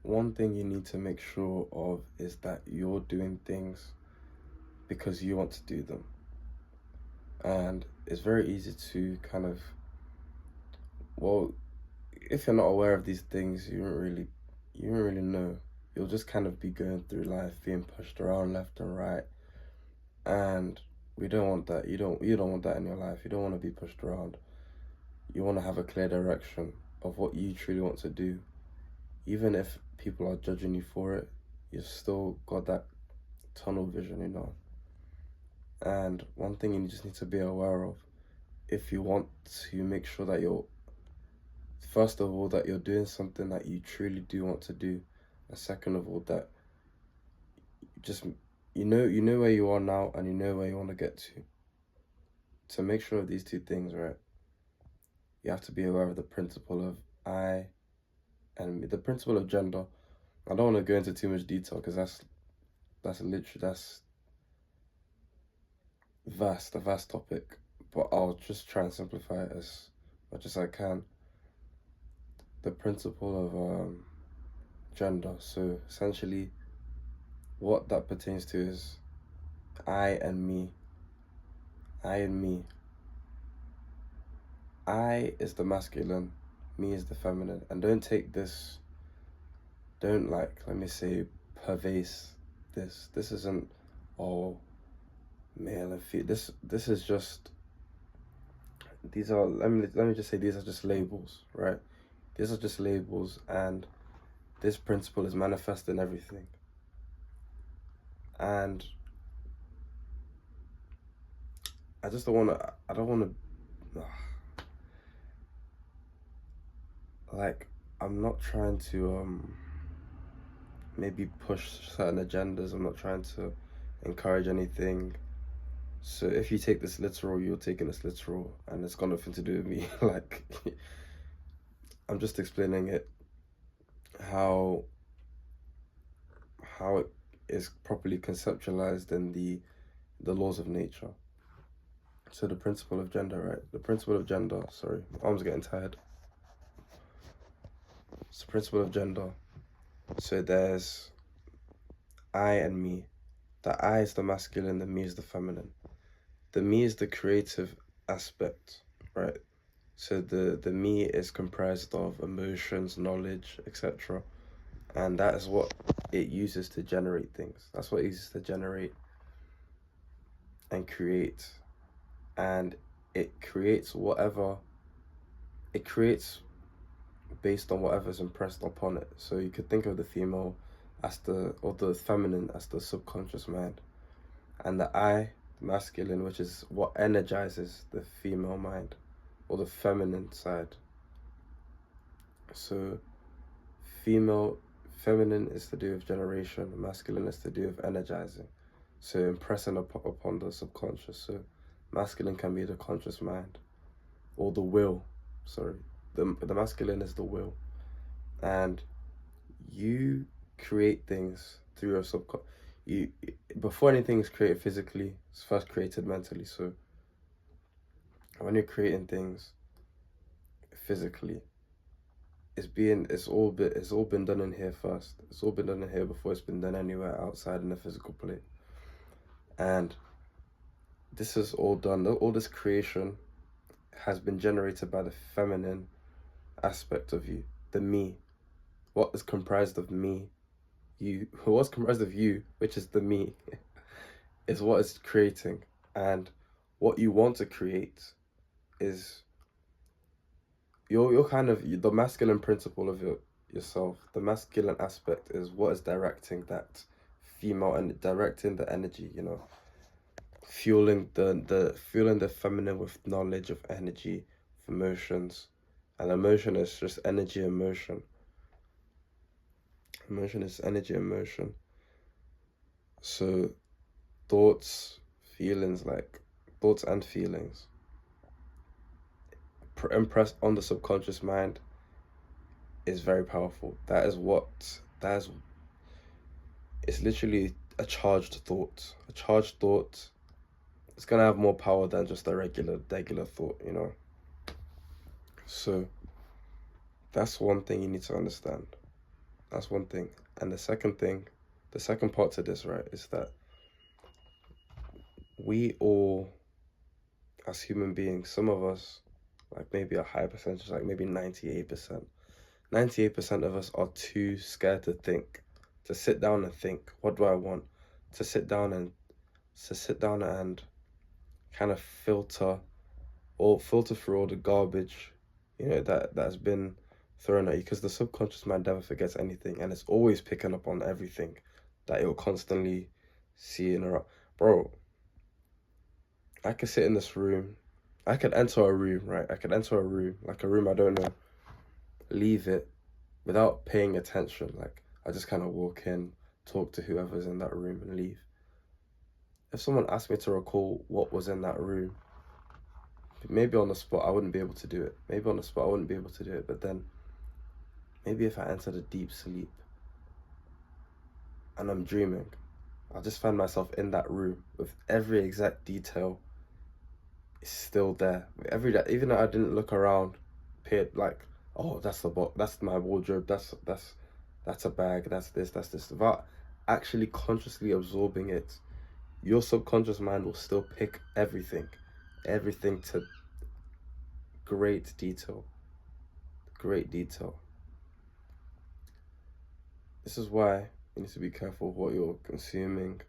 one thing you need to make sure of is that you're doing things because you want to do them. And it's very easy to kind of, well, if you're not aware of these things, you don't really know. You'll just kind of be going through life being pushed around left and right. And we don't want that. You don't want that in your life. You don't want to be pushed around. You want to have a clear direction of what you truly want to do. Even if people are judging you for it, you've still got that tunnel vision. And one thing you just need to be aware of, if you want to make sure that first of all, that you're doing something that you truly do want to do, and second of all, that just, you know where you are now and you know where you want to get to. To make sure of these two things, right, you have to be aware of the principle of I and me, the principle of gender. I don't want to go into too much detail because that's a vast topic, but I'll just try and simplify it as much as I can. The principle of gender. So essentially, what that pertains to is I and me. I and me. I is the masculine, me is the feminine. And don't take this, don't let me say, pervase this. This isn't all male and female. This is just, let me just say, these are just labels, right? These are just labels, and this principle is manifest in everything. And I just don't want to, I don't want to, like, I'm not trying to maybe push certain agendas. I'm not trying to encourage anything. So if you take this literal, you're taking this literal, and it's got nothing to do with me. Like, I'm just explaining it how it is properly conceptualized in the laws of nature. So the principle of gender, right? The principle of gender. Sorry, my arm's getting tired. It's the principle of gender. So there's I and me. The I is the masculine, the me is the feminine. The me is the creative aspect, right? So the me is comprised of emotions, knowledge, etc. And that is what it uses to generate things. That's what it uses to generate and create. And it creates based on whatever's impressed upon it. So you could think of the female or the feminine as the subconscious mind. And the I, the masculine, which is what energizes the female mind or the feminine side. So feminine is to do with generation, masculine is to do with energizing. So impressing upon the subconscious. So masculine can be the conscious mind or the will. Sorry, the masculine is the will, and you create things through your subconscious. You Before anything is created physically, it's first created mentally. So when you're creating things physically, it's all been done in here first. It's all been done in here before it's been done anywhere outside in the physical plane. And this is all done. All this creation has been generated by the feminine aspect of you, the me. What is comprised of me, what's comprised of you, which is the me, is what is creating. And what you want to create is you're kind of the masculine principle of yourself. The masculine aspect is what is directing that female and directing the energy, fueling the feminine with knowledge of energy, of emotions. And emotion is just energy and motion. Emotion is energy and motion. So thoughts and feelings impressed on the subconscious mind is very powerful. It's literally a charged thought. A charged thought, it's gonna have more power than just a regular thought, So that's one thing you need to understand. That's one thing. And the second part to this, right, is that we all, as human beings, some of us, like maybe a high percentage, like maybe 98%, 98% of us are too scared to think, to sit down and think, what do I want? To sit down and kind of filter through all the garbage, that's been thrown at you, because the subconscious mind never forgets anything, and it's always picking up on everything that it'll constantly see in a bro. I could sit in this room, I could enter a room, right? I could enter a room, like a room I don't know, leave it without paying attention. Like, I just kind of walk in, talk to whoever's in that room, and leave. If someone asked me to recall what was in that room, maybe on the spot I wouldn't be able to do it. Maybe on the spot I wouldn't be able to do it. But then maybe if I entered a deep sleep and I'm dreaming, I'll just find myself in that room with every exact detail is still there. Even though I didn't look around, appeared like, oh, that's the box, that's my wardrobe, that's a bag, that's this. Without actually consciously absorbing it, your subconscious mind will still pick everything to great detail. Great detail. This is why you need to be careful what you're consuming,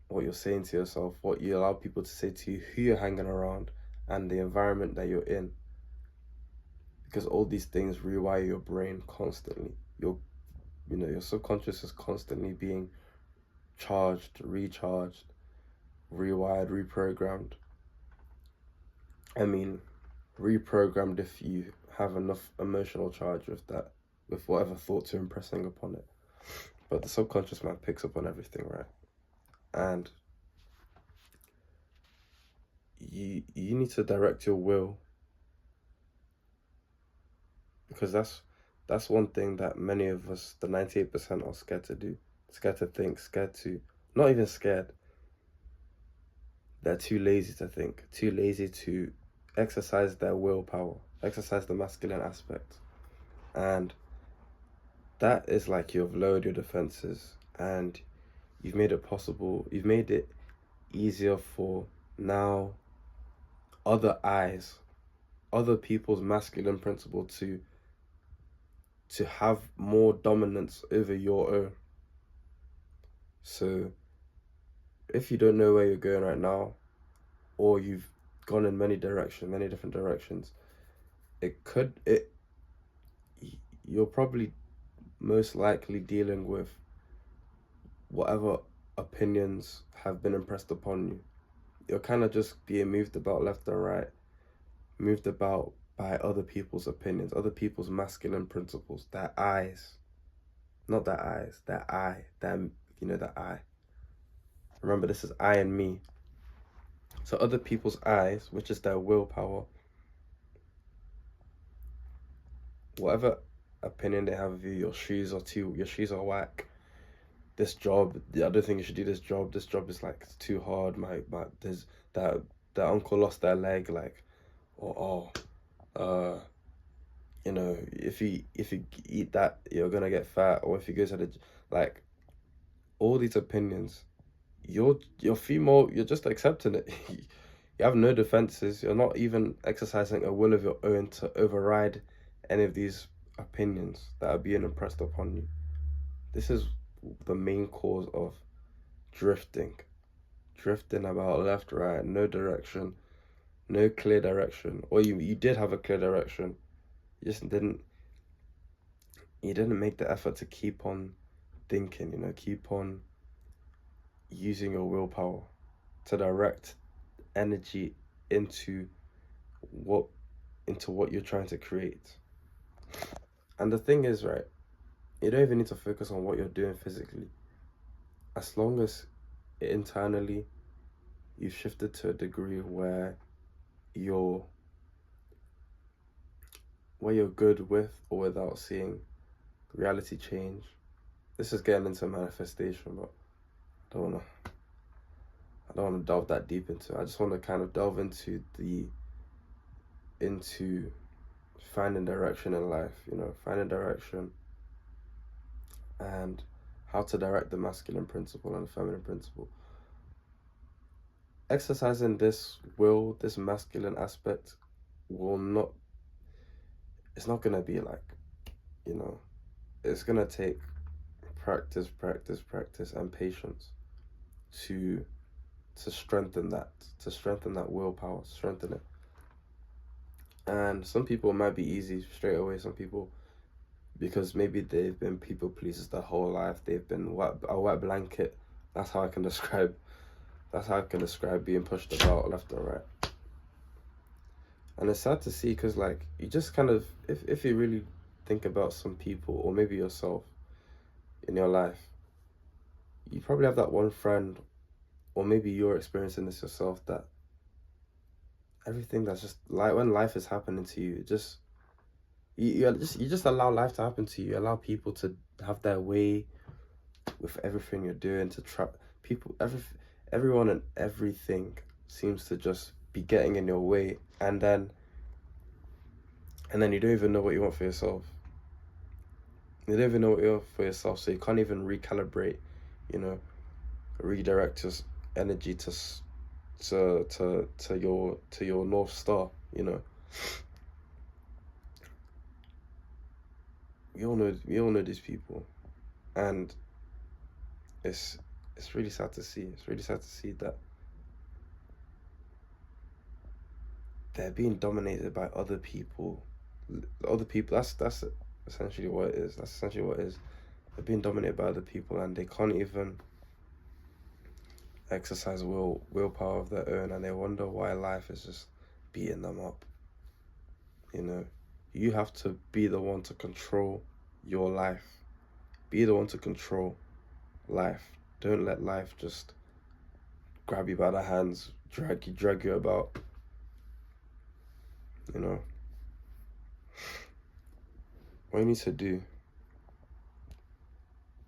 what you're saying to yourself, what you allow people to say to you, who you're hanging around, and the environment that you're in. Because all these things rewire your brain constantly. Your subconscious is constantly being charged, recharged, rewired, reprogrammed. I mean, reprogrammed if you have enough emotional charge with whatever thoughts you're impressing upon it. But the subconscious mind picks up on everything, right? And you need to direct your will, because that's one thing that many of us, the 98%, are scared to do. Scared to think, not even scared. They're too lazy to think, too lazy to exercise their willpower, exercise the masculine aspect. And that is like you've lowered your defenses, and you've made it easier for now other people's masculine principle to have more dominance over your own. So if you don't know where you're going right now, or you've gone in many different directions, you're probably most likely dealing with whatever opinions have been impressed upon you. You're kind of just being moved about left and right, moved about by other people's opinions, other people's masculine principles, their eyes. Not their eyes, their eye, the eye. Remember, this is I and me. So other people's eyes, which is their willpower, whatever opinion they have of you, your shoes are whack. This job, I don't think you should do this job. This job is like, it's too hard. There's that uncle lost their leg, like, or if you eat that, you're gonna get fat, or if you go to like, all these opinions, you're female, you're just accepting it. You have no defenses. You're not even exercising a will of your own to override any of these opinions that are being impressed upon you. This is the main cause of drifting about left, right, no direction, no clear direction. Or you did have a clear direction, you just didn't make the effort to keep on thinking, keep on using your willpower to direct energy into what you're trying to create. And the thing is, right, you don't even need to focus on what you're doing physically, as long as internally you've shifted to a degree where you're good with or without seeing reality change. This is getting into manifestation, but I don't want to delve that deep into it. I just want to kind of delve into finding direction in life, finding direction, and how to direct the masculine principle and the feminine principle. Exercising this will, this masculine aspect, will not, it's not going to be like, you know, it's going to take practice, practice, practice, and patience to strengthen that, willpower, strengthen it. And some people it might be easy straight away. Some people, because maybe they've been people pleasers their whole life, they've been a wet blanket. That's how I can describe. That's how I can describe being pushed about left and right. And it's sad to see, because like, you just kind of, if you really think about some people, or maybe yourself in your life, you probably have that one friend, or maybe you're experiencing this yourself, that everything that's just like, when life is happening to you, just you just allow life to happen to you. You allow people to have their way with everything you're doing, to trap people. Everyone and everything seems to just be getting in your way, and then you don't even know what you want for yourself. You don't even know what you want for yourself, so you can't even recalibrate, you know, redirect your energy to your North Star, you know. We all know these people, and it's really sad to see. It's really sad to see that they're being dominated by other people. That's essentially what it is. That's essentially what it is. They're being dominated by other people, and they can't even exercise willpower of their own, and they wonder why life is just beating them up. You know, you have to be the one to control your life. Be the one to control life. Don't let life just grab you by the hands, drag you about. You know, what you need to do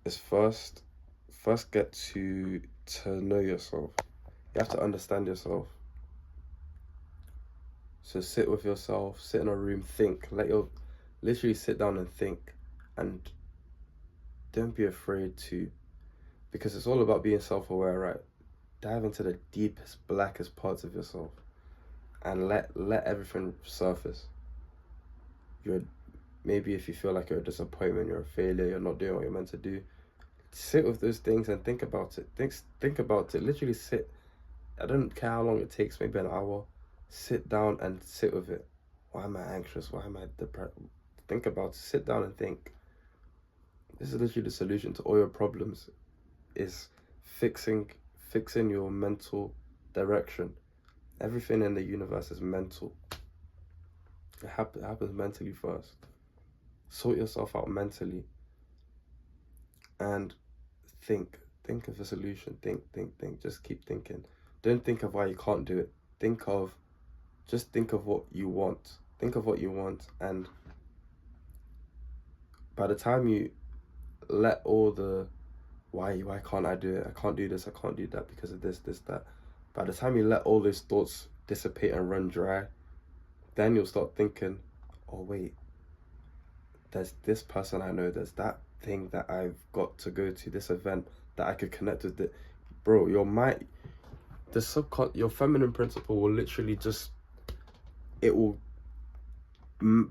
is first get to know yourself. You have to understand yourself. So sit with yourself, sit in a room, think. Literally sit down and think, and don't be afraid to, because it's all about being self-aware, right? Dive into the deepest, blackest parts of yourself, and let everything surface. Maybe if you feel like you're a disappointment, you're a failure, you're not doing what you're meant to do, sit with those things and think about it. Think about it. Literally sit. I don't care how long it takes, maybe an hour. Sit down and sit with it. Why am I anxious? Why am I depressed? Think about it. Sit down and think. This is literally the solution to all your problems, is fixing your mental direction. Everything in the universe is mental. It happens mentally first. Sort yourself out mentally, and think of a solution. Think. Just keep thinking. Don't think of why you can't do it. Just think of what you want. Think of what you want, and by the time you let all the why can't I do it? I can't do this, I can't do that because of this, that. By the time you let all those thoughts dissipate and run dry, then you'll start thinking, oh wait, there's this person I know, there's that thing that I've got to go to, this event that I could connect with. Bro, your mind, your feminine principle will literally just, it will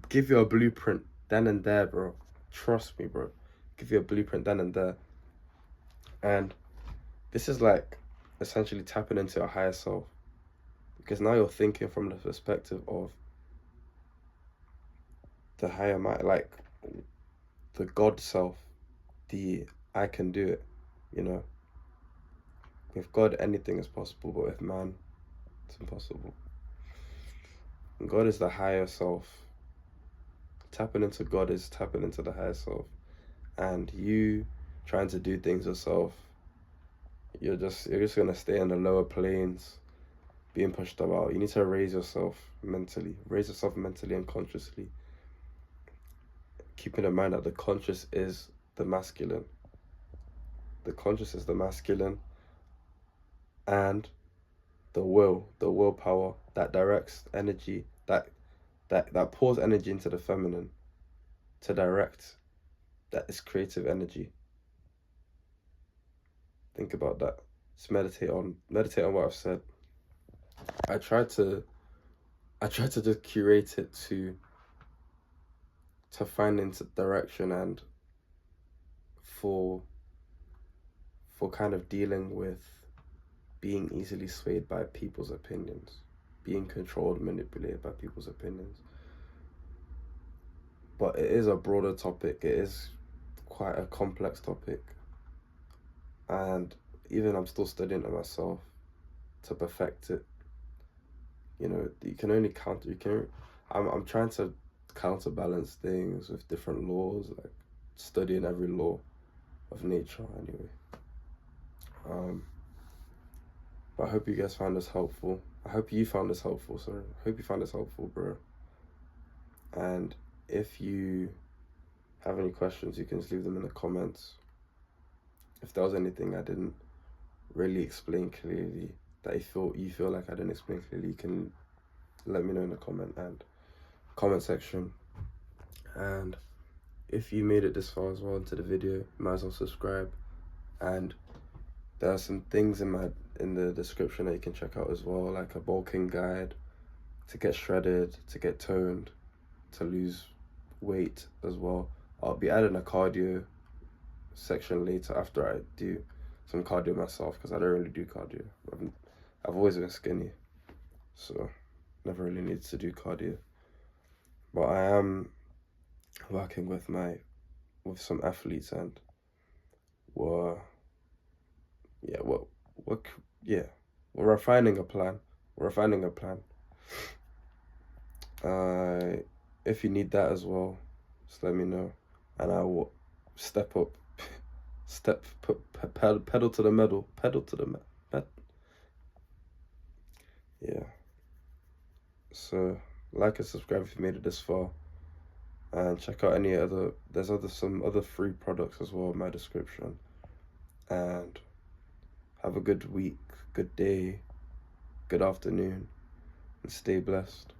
give you a blueprint then and there, bro. Trust me, bro. Give you a blueprint then and there. And this is like essentially tapping into your higher self, because now you're thinking from the perspective of the higher mind, like the God self, the I can do it, you know. With God, anything is possible, but with man, it's impossible. And God is the higher self. Tapping into God is tapping into the higher self. And you trying to do things yourself, you're just gonna stay in the lower planes, being pushed about. You need to raise yourself mentally and consciously, keeping in mind that the conscious is the masculine. The conscious is the masculine, and the willpower that directs energy, that pours energy into the feminine to direct, that is creative energy. Think about that. Just meditate on what I've said. I try to just curate it to find into direction, and for kind of dealing with being easily swayed by people's opinions, being controlled, manipulated by people's opinions. But it is a broader topic. It is quite a complex topic, and even I'm still studying it myself to perfect it. You know, you can only counter. I'm trying to counterbalance things with different laws, like studying every law of nature. Anyway, but I hope you guys found this helpful. I hope you found this helpful. Sorry, I hope you found this helpful, bro. And if you have any questions, you can just leave them in the comments. If there was anything I didn't really explain clearly, that you feel like I didn't explain clearly, you can let me know in the comment section. And if you made it this far as well into the video, you might as well subscribe. And there are some things in the description that you can check out as well, like a bulking guide to get shredded, to get toned, to lose weight as well. I'll be adding a cardio section later after I do some cardio myself, because I don't really do cardio. I've always been skinny, so never really needed to do cardio. But I am working with some athletes, and we're refining a plan. If you need that as well, just let me know, and I will step up, pedal to the metal. Yeah. So like and subscribe if you made it this far, and check out there's some other free products as well in my description. And have a good week, good day, good afternoon, and stay blessed.